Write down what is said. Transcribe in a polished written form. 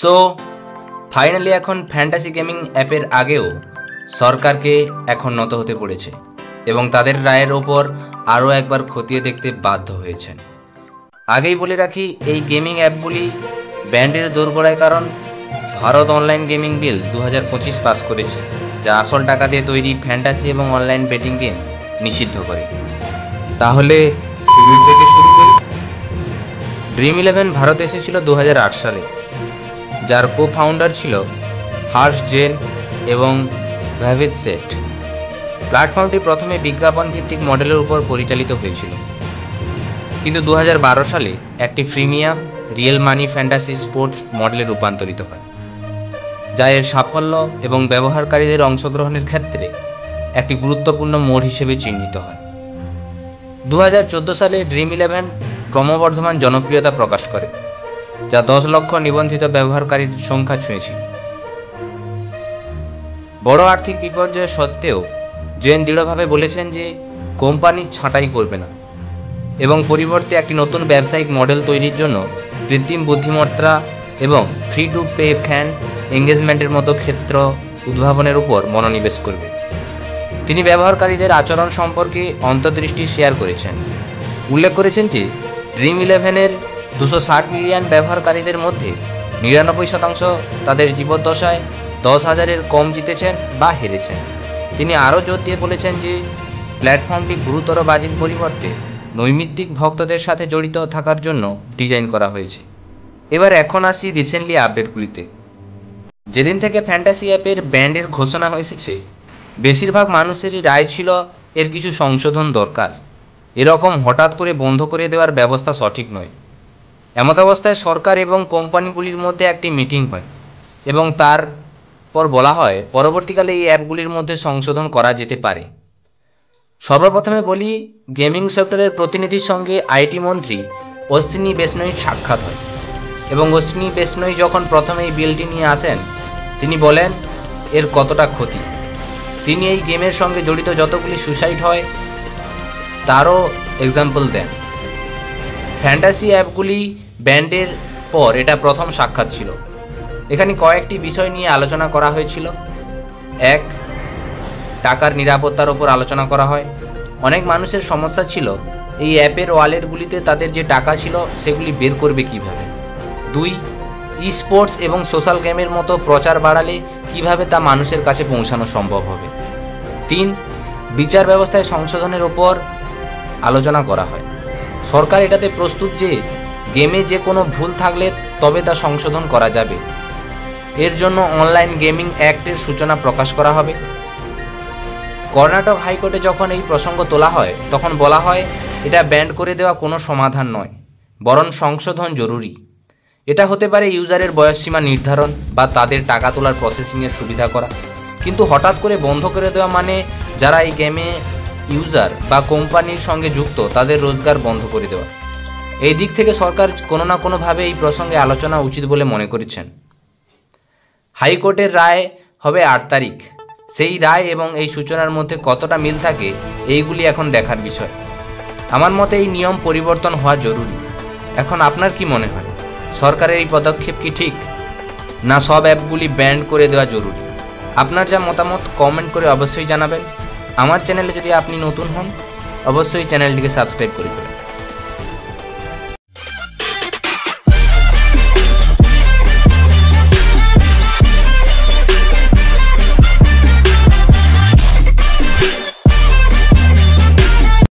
So finally এখন fantasy gaming অ্যাপের আগেও সরকারকে এখন নত হতে পড়েছে এবং তাদের রায়ের ওপর আরও একবার খতিয়ে দেখতে বাধ্য হয়েছেন। আগেই বলে রাখি, এই গেমিং অ্যাপগুলি ব্যান্ডের দোরগোড়ায়, কারণ ভারত অনলাইন গেমিং বিল 2025 পাস করেছে, যা আসল টাকা দিয়ে তৈরি ফ্যান্টাসি এবং অনলাইন বেটিং গেম নিষিদ্ধ করে। তাহলে শুরু থেকে শুরু করি। Dream11 ভারতে এসেছিল 2008 সালে, যার কো ফাউন্ডার ছিল হার্ষ জেন এবং ভাভিদ সেঠ। প্ল্যাটফর্মটি প্রথমে বিজ্ঞাপন ভিত্তিক মডেলের উপর পরিচালিত হয়েছিল, কিন্তু 2012 সালে একটি ফ্রিমিয়াম রিয়েল মানি ফ্যান্টাসি স্পোর্টস মডেলে রূপান্তরিত হয়, যা এর সাফল্য এবং ব্যবহারকারীদের অংশগ্রহণের ক্ষেত্রে একটি গুরুত্বপূর্ণ মোড় হিসেবে চিহ্নিত হয়। 2014 সালে Dream11 ক্রমবর্ধমান জনপ্রিয়তা প্রকাশ করে, যা 10 লক্ষ নিবন্ধিত ব্যবহারকারীর সংখ্যা ছুঁয়েছিল। বড় আর্থিক বিপর্যয় সত্ত্বেও জেন দৃঢ়ভাবে বলেছেন যে কোম্পানি ছাঁটাই করবে না এবং পরিবর্তে একটি নতুন ব্যবসায়িক মডেল তৈরির জন্য কৃত্রিম বুদ্ধিমত্তা এবং ফ্রি টু প্লে ফ্যান এঙ্গেজমেন্টের মতো ক্ষেত্র উদ্ভাবনের উপর মনোনিবেশ করবে। তিনি ব্যবহারকারীদের আচরণ সম্পর্কে অন্তর্দৃষ্টি শেয়ার করেছেন, উল্লেখ করেছেন যে Dream11-এর 260 মিলিয়ন ব্যবহারকারীদের মধ্যে 99% তাদের জীবদ্দশায় 10,000-এর কম জিতেছেন বা হেরেছেন। তিনি আরও জোর দিয়ে বলেছেন যে প্ল্যাটফর্মটি গুরুতর বাজির পরিবর্তে নৈমিত্তিক ভক্তদের সাথে জড়িত থাকার জন্য ডিজাইন করা হয়েছে। এখন আসি রিসেন্টলি আপডেটগুলিতে। যেদিন থেকে ফ্যান্টাসি অ্যাপের ব্যান্ডের ঘোষণা এসেছে, বেশিরভাগ মানুষেরই রায় ছিল এর কিছু সংশোধন দরকার। এরকম হঠাৎ করে বন্ধ করে দেওয়ার ব্যবস্থা সঠিক নয়। এমত অবস্থায় সরকার এবং কোম্পানিগুলির মধ্যে একটি মিটিং হয় এবং তারপর বলা হয় পরবর্তীকালে এই অ্যাপগুলির মধ্যে সংশোধন করা যেতে পারে। সর্বপ্রথমে বলি, গেমিং সেক্টরের প্রতিনিধির সঙ্গে আইটি মন্ত্রী অশ্বিনী বৈষ্ণবীর সাক্ষাৎ হয় এবং অশ্বিনী বৈষ্ণবী যখন প্রথমে এই বিলটি নিয়ে আসেন, তিনি বলেন এর কতটা ক্ষতি। তিনি এই গেমের সঙ্গে জড়িত যতগুলি সুসাইড হয় তারও এক্সাম্পল দেন। ফ্যান্টাসি অ্যাপগুলি ব্যান্ডের পর এটা প্রথম সাক্ষাৎ ছিল। এখানে কয়েকটি বিষয় নিয়ে আলোচনা করা হয়েছিল। 1, টাকার নিরাপত্তার ওপর আলোচনা করা হয়। অনেক মানুষের সমস্যা ছিল এই অ্যাপের ওয়ালেটগুলিতে তাদের যে টাকা ছিল সেগুলি বের করবে কিভাবে। 2, ই স্পোর্টস এবং সোশ্যাল গেমের মতো প্রচার বাড়ালে কিভাবে তা মানুষের কাছে পৌঁছানো সম্ভব হবে। 3, বিচার ব্যবস্থায় সংশোধনের ওপর আলোচনা করা হয়। সরকার এটাতে প্রস্তুত যে গেমে যে কোনো ভুল থাকলে তবে তা সংশোধন করা যাবে। এর জন্য অনলাইন গেমিং অ্যাক্টের সূচনা প্রকাশ করা হবে। কর্ণাটক হাইকোর্টে যখন এই প্রসঙ্গ তোলা হয়, তখন বলা হয় এটা ব্যান্ড করে দেওয়া কোনো সমাধান নয়, বরং সংশোধন জরুরি। এটা হতে পারে ইউজারের বয়সসীমা নির্ধারণ বা তাদের টাকা তোলার প্রসেসিংয়ের সুবিধা করা, কিন্তু হঠাৎ করে বন্ধ করে দেওয়া মানে যারা এই গেমে ইউজার বা কোম্পানির সঙ্গে যুক্ত তাদের রোজগার বন্ধ করে দেওয়া। এই দিক থেকে সরকার কোনো না কোনোভাবে এই প্রসঙ্গে আলোচনা উচিত বলে মনে করেছেন। হাইকোর্টের রায় হবে 8 তারিখ। সেই রায় এবং এই সূচনার মধ্যে কতটা মিল থাকে এইগুলি এখন দেখার বিষয়। আমার মতে এই নিয়ম পরিবর্তন হওয়া জরুরি। এখন আপনার কি মনে হয়, সরকারের এই পদক্ষেপ কি ঠিক, না সব অ্যাপগুলি ব্যান্ড করে দেওয়া জরুরি? আপনার যা মতামত কমেন্ট করে অবশ্যই জানাবেন। আমার চ্যানেলে যদি আপনি নতুন হন, অবশ্যই চ্যানেলটিকে সাবস্ক্রাইব করে দেবেন।